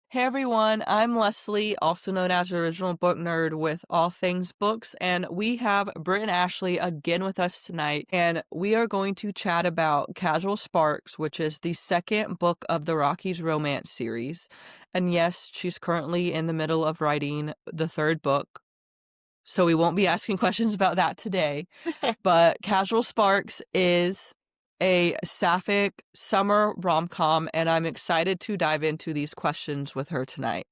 Hey everyone, I'm Leslie, also known as Original Book Nerd with All Things Books, and we have Britton Ashley again with us tonight, and we are going to chat about Casual Sparks, which is the second book of the Rockies romance series. And yes, she's currently in the middle of writing the third book, so we won't be asking questions about that today. But Casual Sparks is a sapphic summer rom-com, and I'm excited to dive into these questions with her tonight.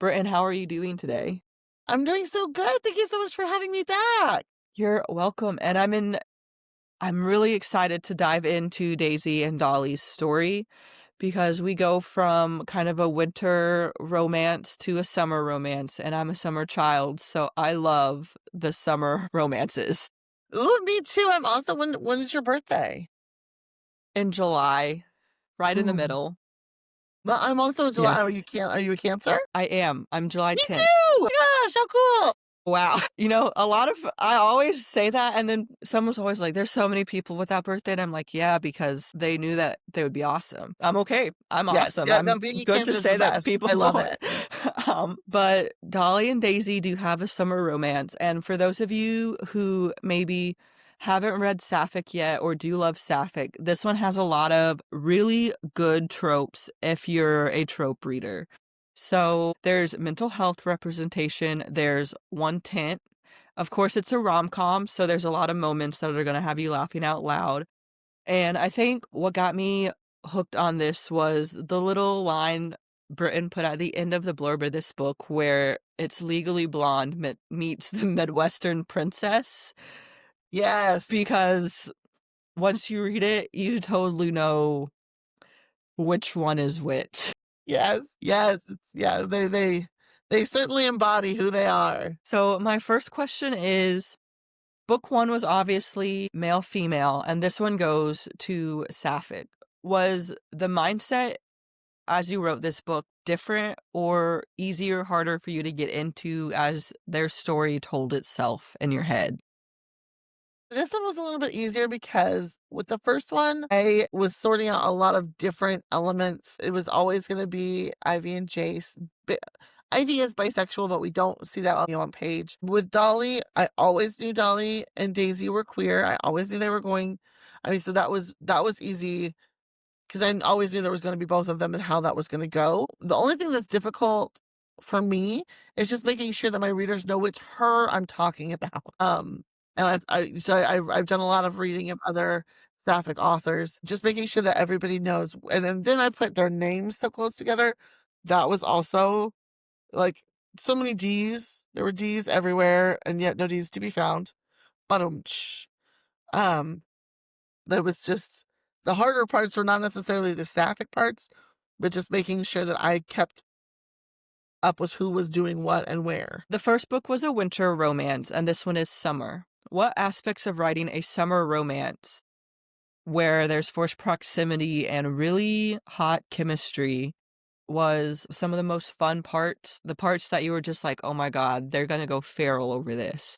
Britton, how are you doing today? I'm doing so good. Thank you so much for having me back. You're welcome. And I'm really excited to dive into Daisy and Dolly's story because we go from kind of a winter romance to a summer romance, and I'm a summer child, so I love the summer romances. Ooh, me too. I'm also when is your birthday? In July, right in the Ooh. middle. Well, I'm also in July. Yes. Are you a Cancer? I am. I'm July Me 10th. too. Oh my gosh, how cool. Wow. I always say that, and then someone's always like, there's so many people with that birthday. And I'm like, yeah, because they knew that they would be awesome. I'm okay. I'm Yes. awesome. Yeah, I'm no, being a good to Cancer is the say that best. people I love know it. it. But Dolly and Daisy do have a summer romance. And for those of you who maybe haven't read Sapphic yet or do love Sapphic, this one has a lot of really good tropes if you're a trope reader. So there's mental health representation, there's one tent. Of course, it's a rom-com, so there's a lot of moments that are going to have you laughing out loud. And I think what got me hooked on this was the little line Britton put at the end of the blurb of this book where it's Legally Blonde meets the Midwestern princess, Yes. because once you read it, you totally know which one is which. Yes. Yes. Yeah, they certainly embody who they are. So my first question is, book one was obviously male female, and this one goes to Sapphic. Was the mindset as you wrote this book different or easier, harder for you to get into as their story told itself in your head? This one was a little bit easier because with the first one, I was sorting out a lot of different elements. It was always going to be Ivy and Jace. Ivy is bisexual, but we don't see that on page. With Dolly, I always knew Dolly and Daisy were queer. I always knew they were going. I mean, so that was easy because I always knew there was going to be both of them and how that was going to go. The only thing that's difficult for me is just making sure that my readers know which her I'm talking about. And I've done a lot of reading of other Sapphic authors, just making sure that everybody knows. And then I put their names so close together. That was also like so many D's. There were D's everywhere, and yet no D's to be found. But um, that was just the harder parts were not necessarily the Sapphic parts, but just making sure that I kept up with who was doing what and where. The first book was a winter romance, and this one is summer. What aspects of writing a summer romance where there's forced proximity and really hot chemistry was some of the most fun parts, the parts that you were just like, oh my God, they're going to go feral over this?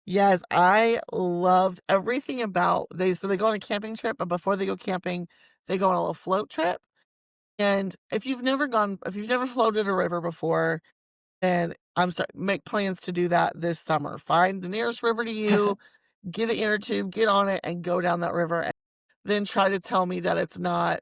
Yes, I loved everything about they go on a camping trip, but before they go camping, they go on a little float trip. And if you've never floated a river before, and I'm sorry, make plans to do that this summer. Find the nearest river to you, get an inner tube, get on it, and go down that river. And then try to tell me that it's not,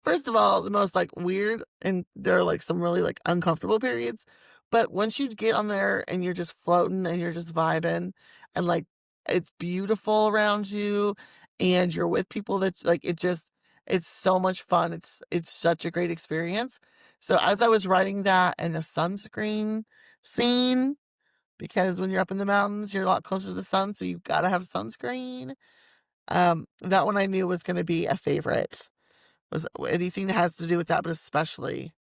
first of all, the most like weird, and there are like some really like uncomfortable periods. But once you get on there and you're just floating and you're just vibing, and like it's beautiful around you, and you're with people that like it's so much fun. It's such a great experience. So as I was writing that and the sunscreen scene, because when you're up in the mountains, you're a lot closer to the sun, so you've got to have sunscreen. That one I knew was going to be a favorite. Was anything that has to do with that, but especially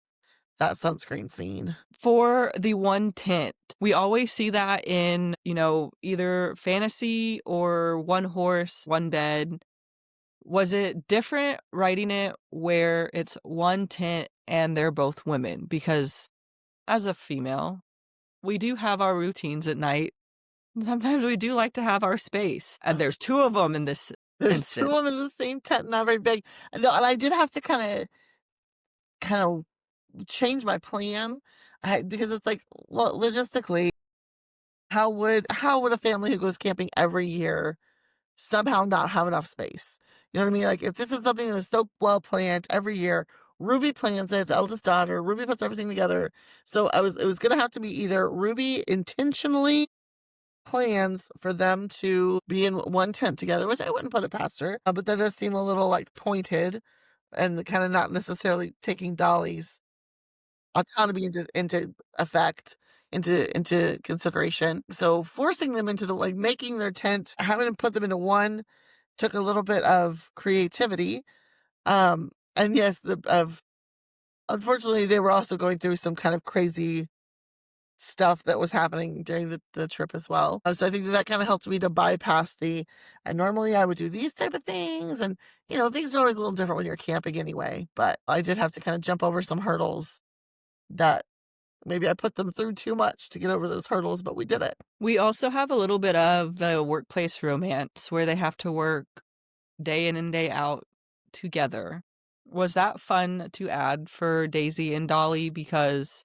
that sunscreen scene. For the one tent, we always see that in, either fantasy or one horse, one bed. Was it different writing it where it's one tent and they're both women? Because as a female, we do have our routines at night. Sometimes we do like to have our space, and there's two of them in this There's two instance. of them in the same tent, not very big. And I did have to kind of change my plan. Because it's like, logistically, how would a family who goes camping every year somehow not have enough space? You know what I mean? Like, if this is something that is so well planned every year, Ruby plans it, the eldest daughter, Ruby puts everything together. So it was gonna have to be either Ruby intentionally plans for them to be in one tent together, which I wouldn't put it past her, but that does seem a little, like, pointed and kinda not necessarily taking Dolly's autonomy into effect, into consideration. So forcing them into the like, making their tent, having to put them into one took a little bit of creativity, and yes, the of unfortunately, they were also going through some kind of crazy stuff that was happening during the trip as well. So I think that that kinda helped me to bypass and normally I would do these type of things and, things are always a little different when you're camping anyway, but I did have to kinda jump over some hurdles that maybe I put them through too much to get over those hurdles, but we did it. We also have a little bit of the workplace romance where they have to work day in and day out together. Was that fun to add for Daisy and Dolly? Because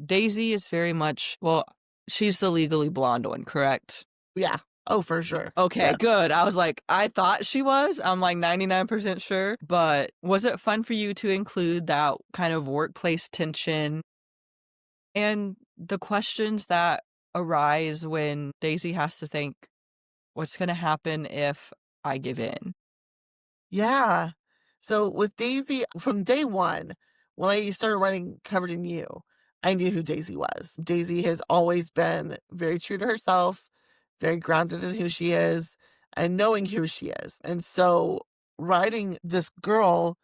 Daisy is very much, well, she's the legally blonde one, correct? Yeah. Oh, for sure. Okay, Yes. good. I was like, I thought she was. I'm like 99% sure. But was it fun for you to include that kind of workplace tension and the questions that arise when Daisy has to think, what's going to happen if I give in? Yeah. So with Daisy, from day one, when I started writing Covered in You, I knew who Daisy was. Daisy has always been very true to herself, very grounded in who she is, and knowing who she is. And so writing this girl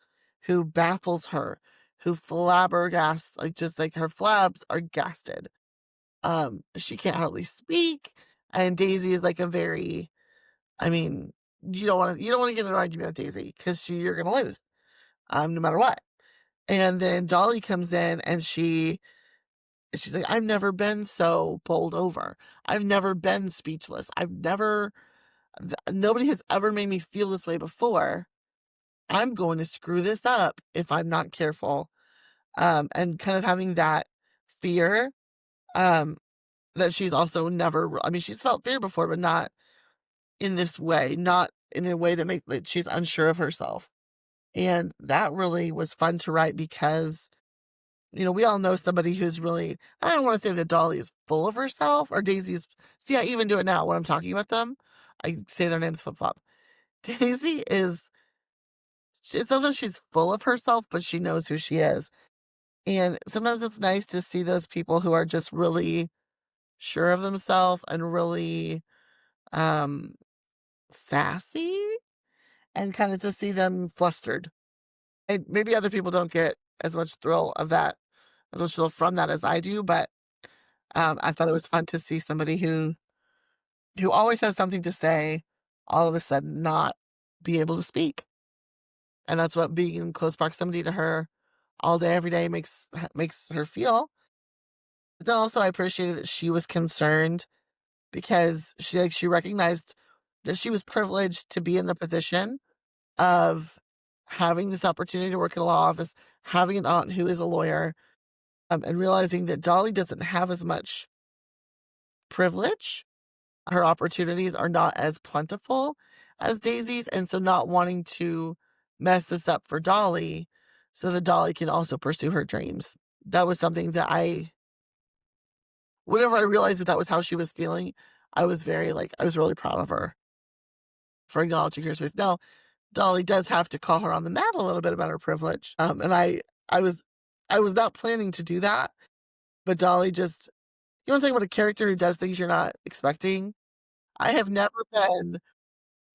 who baffles her, who flabbergasts, like just like her flabs are gasted. She can't hardly speak. And Daisy is like a very, I mean, you don't want to get in an argument with Daisy because you're gonna lose, no matter what. And then Dolly comes in and she's like, I've never been so bowled over. I've never been speechless. Nobody has ever made me feel this way before. I'm going to screw this up if I'm not careful. And kind of having that fear, um, that she's also never, I mean, she's felt fear before, but not in this way, not in a way that makes like she's unsure of herself. And that really was fun to write because, we all know somebody who's really, I don't want to say that Dolly is full of herself or Daisy's, see, I even do it now when I'm talking about them. I say their names flip flop. Daisy is, it's not that she's full of herself, but she knows who she is. And sometimes it's nice to see those people who are just really sure of themselves and really um sassy and kind of to see them flustered. And maybe other people don't get as much thrill of that, as much thrill from that as I do, but, I thought it was fun to see somebody who always has something to say, all of a sudden not be able to speak. And that's what being in close proximity to her all day, every day makes her feel. But then also I appreciated that she was concerned because she recognized that she was privileged to be in the position of having this opportunity to work in a law office, having an aunt who is a lawyer, and realizing that Dolly doesn't have as much privilege. Her opportunities are not as plentiful as Daisy's, and so not wanting to mess this up for Dolly so that Dolly can also pursue her dreams. That was something that whenever I realized that that was how she was feeling, I was very like, I was really proud of her for acknowledging her space. Now, Dolly does have to call her on the mat a little bit about her privilege. And I was I was not planning to do that, but Dolly just, you wanna talk about a character who does things you're not expecting? I have never been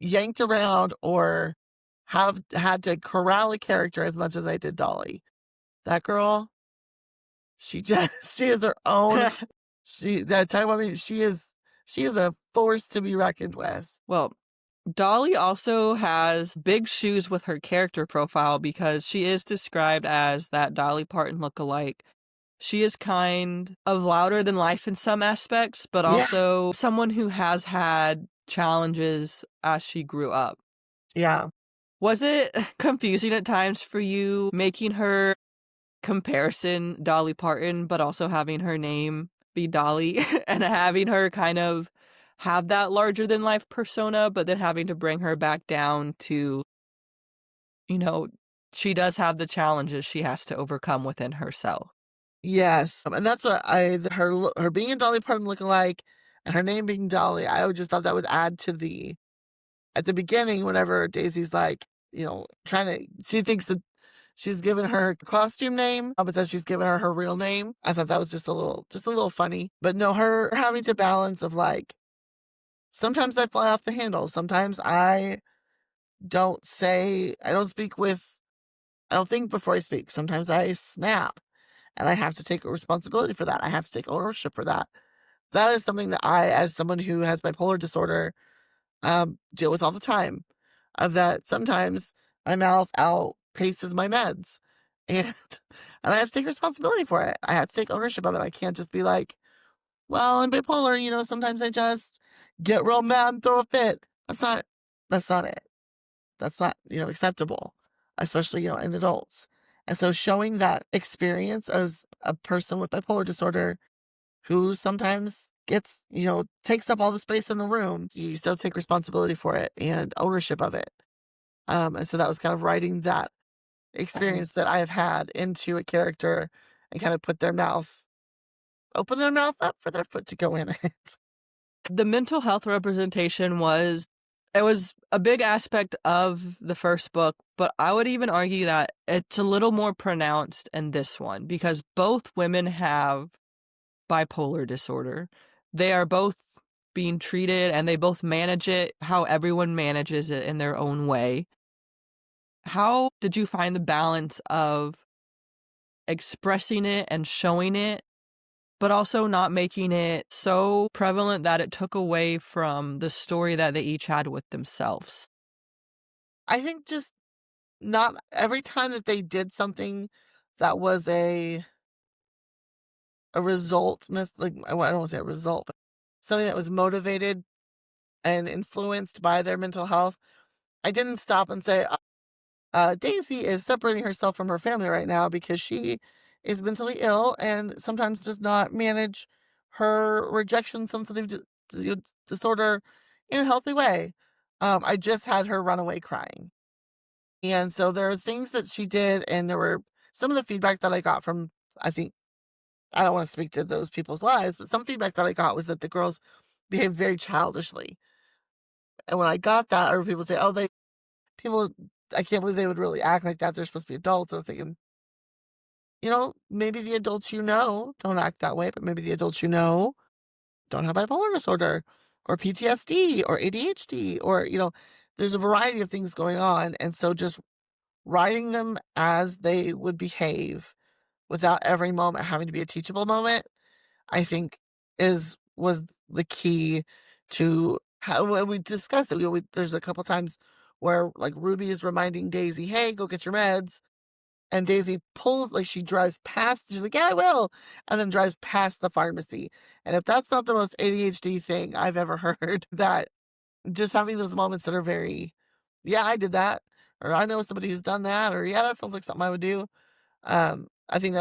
yanked around or have had to corral a character as much as I did Dolly. That girl, she just she is her own, she that time, I mean, she is a force to be reckoned with. Well, Dolly also has big shoes with her character profile because she is described as that Dolly Parton lookalike. She is kind of louder than life in some aspects, but Yeah, also someone who has had challenges as she grew up. yeah. Was it confusing at times for you making her comparison Dolly Parton, but also having her name be Dolly and having her kind of have that larger than life persona, but then having to bring her back down to, you know, she does have the challenges she has to overcome within herself. Yes, and that's what her being a Dolly Parton lookalike and her name being Dolly, I would just thought that would add to the at the beginning, whenever Daisy's like, trying to she thinks that she's given her costume name, but then she's given her her real name. I thought that was just a little funny. But no, her having to balance of like, sometimes I fly off the handle. Sometimes I don't speak with, I don't think before I speak. Sometimes I snap and I have to take responsibility for that. I have to take ownership for that. That is something that I, as someone who has bipolar disorder, deal with all the time. Of that, sometimes my mouth outpaces my meds, and and I have to take responsibility for it. I have to take ownership of it. I can't just be like, "Well, I'm bipolar. Sometimes I just get real mad and throw a fit." That's not it. That's not acceptable, especially in adults. And so, showing that experience as a person with bipolar disorder who sometimes takes up all the space in the room. You still take responsibility for it and ownership of it. And so that was kind of writing that experience that I have had into a character and kind of open their mouth up for their foot to go in it. The mental health representation was a big aspect of the first book, but I would even argue that it's a little more pronounced in this one because both women have bipolar disorder. They are both being treated and they both manage it how everyone manages it in their own way. How did you find the balance of expressing it and showing it, but also not making it so prevalent that it took away from the story that they each had with themselves? I think just not every time that they did something that was a result, and that's like, I don't want to say a result, but something that was motivated and influenced by their mental health, I didn't stop and say, Daisy is separating herself from her family right now because she is mentally ill and sometimes does not manage her rejection sensitive disorder in a healthy way. I just had her run away crying. And so there are things that she did, and there were some of the feedback that I got from, I think, I don't want to speak to those people's lives, but some feedback that I got was that the girls behaved very childishly. And when I got that, I heard people say, people, I can't believe they would really act like that. They're supposed to be adults. I was thinking, maybe the adults don't act that way, but maybe the adults don't have bipolar disorder or PTSD or ADHD or, there's a variety of things going on. And so just writing them as they would behave without every moment having to be a teachable moment, I think was the key to how when we discuss it. There's a couple times where like Ruby is reminding Daisy, "Hey, go get your meds." And Daisy pulls, like, she drives past, she's like, "Yeah, I will," and then drives past the pharmacy. And if that's not the most ADHD thing I've ever heard, that just having those moments that are very, "Yeah, I did that," or "I know somebody who's done that," or "Yeah, that sounds like something I would do." I think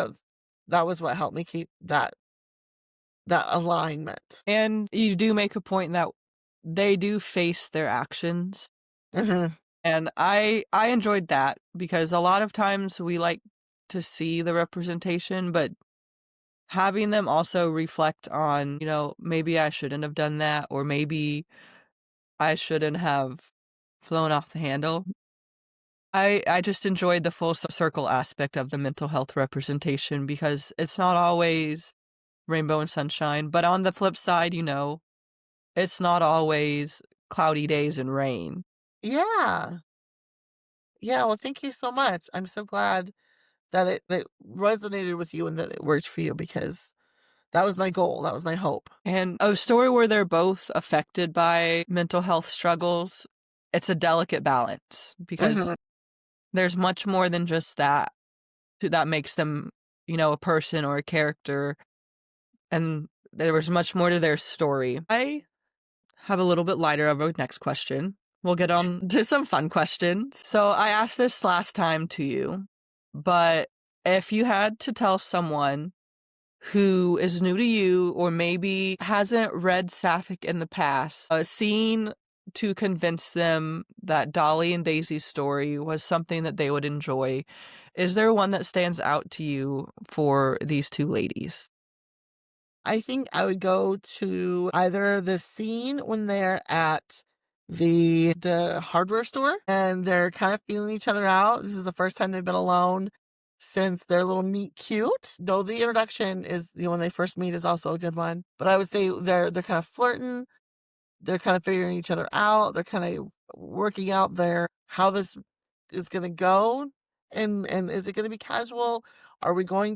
that was what helped me keep that alignment. And you do make a point that they do face their actions, Mhm. and I enjoyed that because a lot of times we like to see the representation, but having them also reflect on, maybe I shouldn't have done that, or maybe I shouldn't have flown off the handle. I just enjoyed the full circle aspect of the mental health representation because it's not always rainbow and sunshine, but on the flip side, it's not always cloudy days and rain. Yeah. Yeah, well, thank you so much. I'm so glad that it resonated with you and that it worked for you because that was my goal, that was my hope. And a story where they're both affected by mental health struggles, it's a delicate balance Mhm. because there's much more than just that makes them, a person or a character, and there was much more to their story. I have a little bit lighter of a next question. We'll get on to some fun questions. So I asked this last time to you, but If you had to tell someone who is new to you or maybe hasn't read Sapphic in the past, a scene to convince them that Dolly and Daisy's story was something that they would enjoy. Is there one that stands out to you for these two ladies? I think I would go to either the scene when they're at the hardware store and they're kind of feeling each other out. This is the first time they've been alone since their little meet cute. Though the introduction is, when they first meet is also a good one. But I would say they're kind of flirting, they're kind of figuring each other out, they're kind of working out their how this is gonna go, and is it gonna be casual? Are we gonna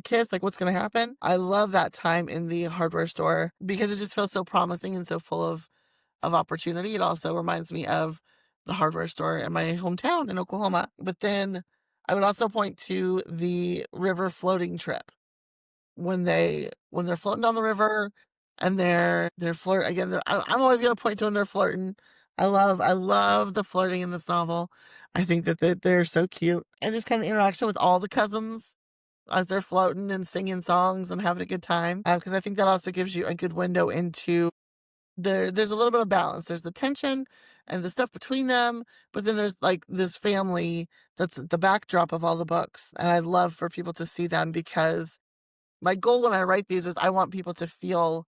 kiss? Like, what's gonna happen? I love that time in the hardware store because it just feels so promising and so full of opportunity. It also reminds me of the hardware store in my hometown in Oklahoma. But then I would also point to the river floating trip when they're floating down the river and they're flirt again. I'm always gonna point to when they're flirting. I love the flirting in this novel. I think that they're so cute and just kind of interaction with all the cousins as they're floating and singing songs and having a good time. Because I think that also gives you a good window into there's a little bit of balance. There's the tension and the stuff between them, but then there's like this family that's the backdrop of all the books. And I love for people to see them because my goal when I write these is I want people to feel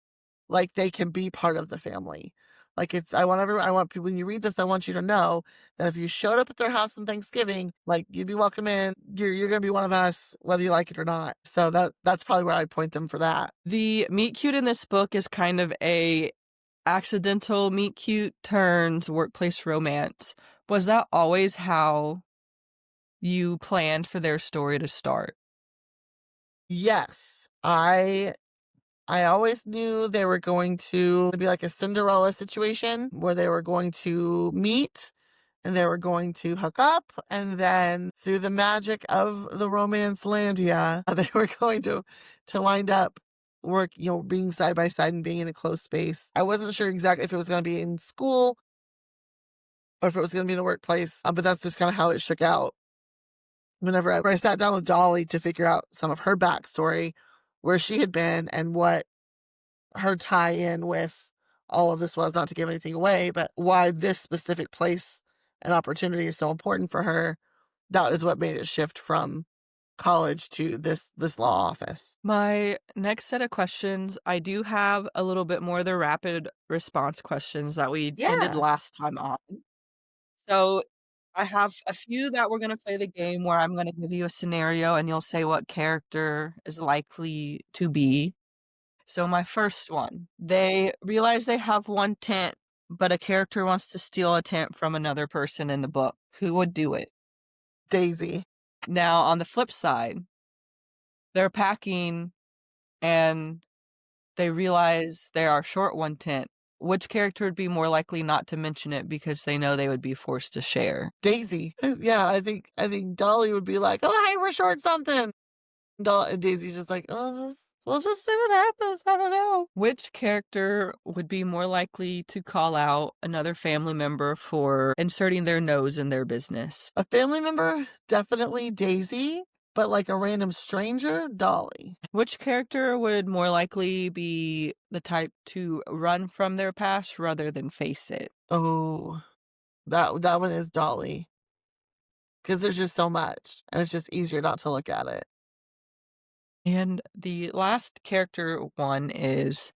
like they can be part of the family. Like it's I want people when you read this, I want you to know that if you showed up at their house on Thanksgiving, like you'd be welcome in. You're gonna be one of us, whether you like it or not. So that's probably where I'd point them for that. The meet cute in this book is kind of a accidental meet cute turns workplace romance. Was that always how you planned for their story to start? Yes. I always knew they were going to be like a Cinderella situation where they were going to meet and they were going to hook up, and then through the magic of the romance landia, they were going to wind up being side by side and being in a close space. I wasn't sure exactly if it was going to be in school or if it was going to be in the workplace, but that's just kind of how it shook out. Whenever I sat down with Dolly to figure out some of her backstory, where she had been, and what her tie in with all of this was, not to give anything away, but why this specific place and opportunity is so important for her. That is what made it shift from college to this law office. My next set of questions, I do have a little bit more of the rapid response questions that we ended Yeah. last time on. So I have a few that we're gonna play the game where I'm gonna give you a scenario and you'll say what character is likely to be. So my first one, they realize they have one tent, but a character wants to steal a tent from another person in the book. Who would do it? Daisy. Now, on the flip side, they're packing and they realize they are short one tent. Which character would be more likely not to mention it because they know they would be forced to share? Daisy. Yeah, I think Dolly would be like, "Oh, hey, we're short something." And Daisy's just like, "Oh, we'll just see what happens. I don't know." Which character would be more likely to call out another family member for inserting their nose in their business? A family member, definitely Daisy, but like a random stranger, Dolly. Which character would more likely be the type to run from their past rather than face it? Oh, that one is Dolly. Because there's just so much, and it's just easier not to look at it. And the last character one is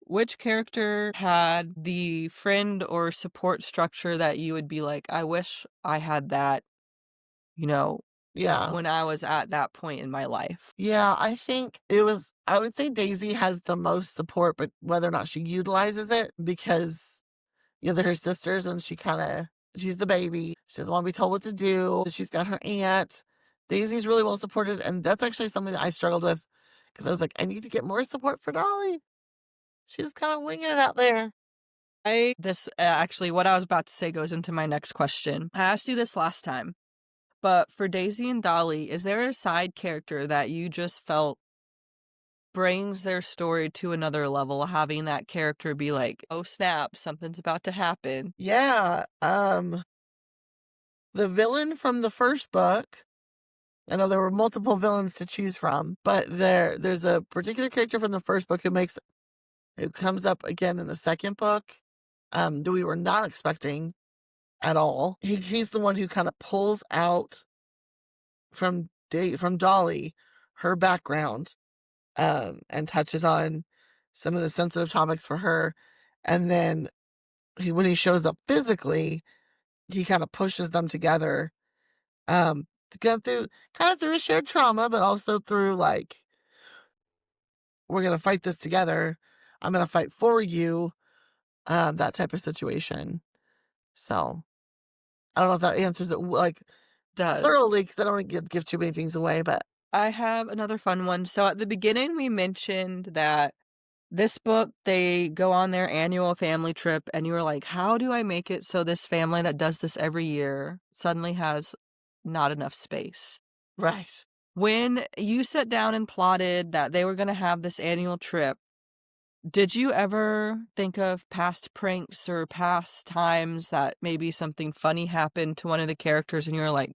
which character had the friend or support structure that you would be like, I wish I had that, you know, Yeah. when I was at that point in my life? Yeah, I would say Daisy has the most support, but whether or not she utilizes it because, they're her sisters and she's the baby. She doesn't want to be told what to do. She's got her aunt. Daisy's really well supported, and that's actually something that I struggled with because I was like, I need to get more support for Dolly. She's kind of winging it out there. Actually, what I was about to say goes into my next question. I asked you this last time, but for Daisy and Dolly, is there a side character that you just felt brings their story to another level, having that character be like, "Oh snap, something's about to happen." Yeah, the villain from the first book, I know there were multiple villains to choose from, but there's a particular character from the first book who comes up again in the second book, that we were not expecting at all. He's the one who kind of pulls out from Dolly her background, and touches on some of the sensitive topics for her, and then when he shows up physically, he kind of pushes them together, to go through kind of through a shared trauma, but also through like, we're gonna fight this together. I'm gonna fight for you, that type of situation. So I don't know if that answers it like Does. thoroughly because I don't want to give too many things away, but I have another fun one. So at the beginning, we mentioned that this book, they go on their annual family trip, and you were like, how do I make it so this family that does this every year suddenly has not enough space? right. When you sat down and plotted that they were going to have this annual trip, did you ever think of past pranks or past times that maybe something funny happened to one of the characters and you were like,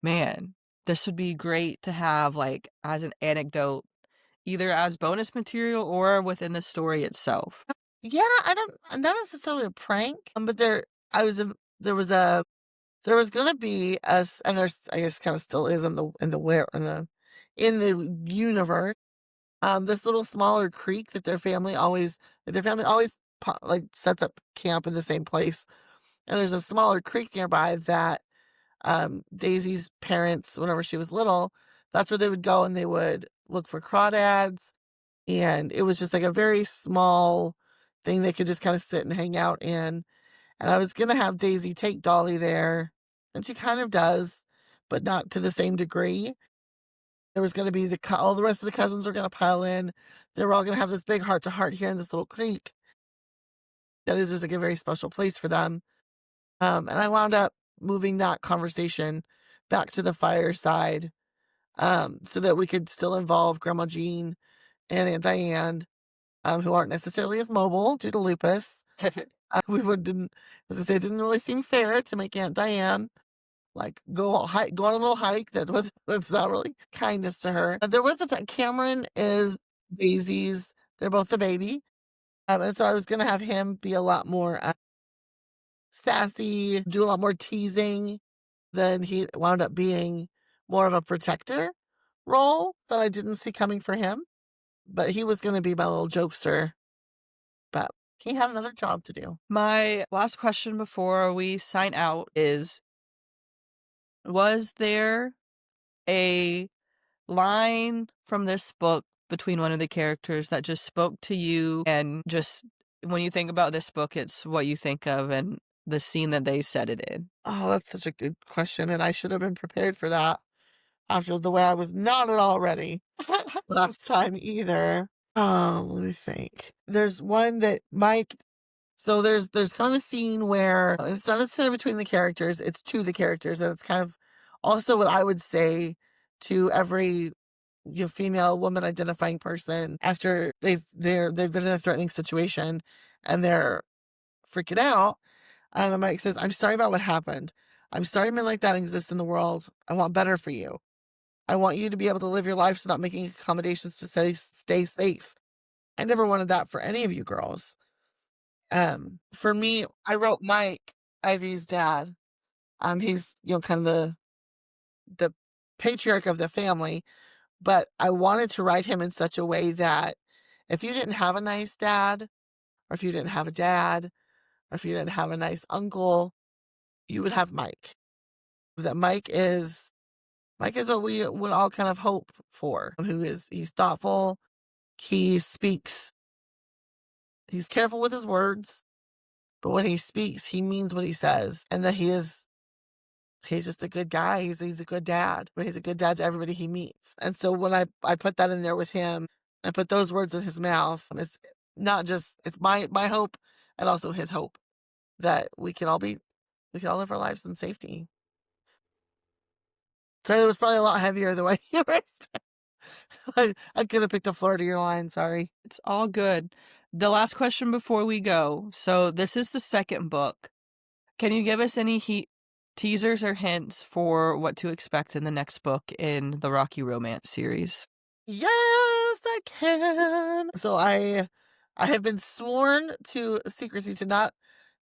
man, this would be great to have like as an anecdote, either as bonus material or within the story itself? Yeah, I don't not necessarily a prank, but I was a there was a there was gonna be us, and there's I guess kind of still is in the where in the universe. This little smaller creek that their family always like sets up camp in the same place, and there's a smaller creek nearby that Daisy's parents, whenever she was little, that's where they would go and they would look for crawdads. And it was just like a very small thing they could just kind of sit and hang out in. And I was going to have Daisy take Dolly there, and she kind of does, but not to the same degree. There was going to be all the rest of the cousins were going to pile in. They were all going to have this big heart to heart here in this little creek. That is just like a very special place for them. And I wound up moving that conversation back to the fireside, so that we could still involve Grandma Jean and Aunt Diane, who aren't necessarily as mobile due to lupus. We would didn't as I say, it didn't really seem fair to make Aunt Diane like go on a little hike. That's not really kindness to her. There was a time Cameron is Daisy's. They're both the baby, and so I was gonna have him be a lot more sassy, do a lot more teasing than he wound up being more of a protector role that I didn't see coming for him. But he was gonna be my little jokester, but he had another job to do. My last question before we sign out is, was there a line from this book between one of the characters that just spoke to you and just when you think about this book, it's what you think of and the scene that they said it in? Oh, that's such a good question, and I should have been prepared for that after the way I was not at all ready last time either. Let me think. There's one that Mike so there's kind of a scene where it's not necessarily between the characters, it's to the characters, and it's kind of also what I would say to every female woman identifying person after they've been in a threatening situation and they're freaking out. And Mike says, "I'm sorry about what happened. I'm sorry men like that exist in the world. I want better for you. I want you to be able to live your lives without making accommodations to stay safe. I never wanted that for any of you girls." For me, I wrote Mike, Ivy's dad. He's, kind of the patriarch of the family, but I wanted to write him in such a way that if you didn't have a nice dad, or if you didn't have a dad, or if you didn't have a nice uncle, you would have Mike. That Mike is what we would all kind of hope for. He's thoughtful, he speaks, he's careful with his words, but when he speaks, he means what he says, and that he's just a good guy. He's a good dad, but he's a good dad to everybody he meets. And so when I put that in there with him, I put those words in his mouth. It's not just it's my hope and also his hope that we can all live our lives in safety. So it was probably a lot heavier the way you were expecting. I could have picked a Florida line, sorry. It's all good. The last question before we go. So this is the second book. Can you give us any teasers or hints for what to expect in the next book in the Rocky Romance series? Yes, I can. So I have been sworn to secrecy to not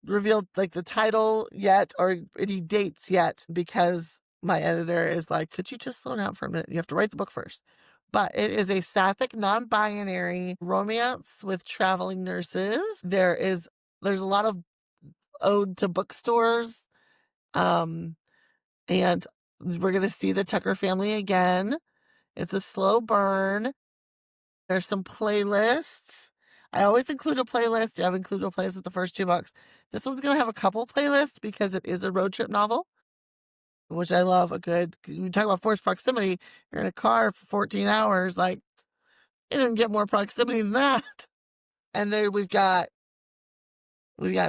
reveal like the title yet or any dates yet because my editor is like, could you just slow down for a minute? You have to write the book first. But it is a sapphic, non-binary romance with traveling nurses. There's a lot of ode to bookstores. Um, and we're gonna see the Tucker family again. It's a slow burn. There's some playlists. I always include a playlist. I've included a playlist with the first 2 books. This one's gonna have a couple playlists because it is a road trip novel, which I love a good you talk about forced proximity, you're in a car for 14 hours, like, you didn't get more proximity than that. And then we've got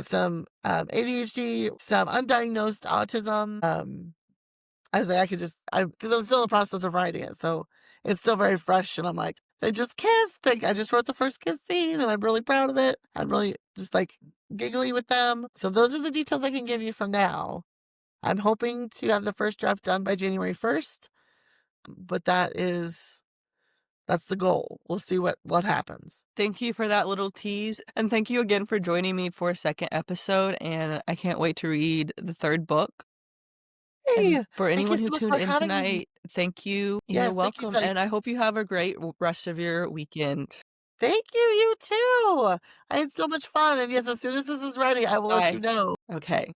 some, ADHD, some undiagnosed autism, I was like, I could just because I'm still in the process of writing it, so it's still very fresh, and I'm like, "They just kissed." Like, I just wrote the first kiss scene, and I'm really proud of it. I'm really just, like, giggly with them. So those are the details I can give you for now. I'm hoping to have the first draft done by January 1st, but that's the goal. We'll see what happens. Thank you for that little tease, and thank you again for joining me for a second episode, and I can't wait to read the 3rd book. And Hey, for thank you anyone who so much tuned for in having me. tonight, thank you. You're Yes, thank you welcome, so and I hope you have a great rest of your weekend. Thank you, you too. I had so much fun, and yes, as soon as this is ready, I will let you Bye. know. Okay.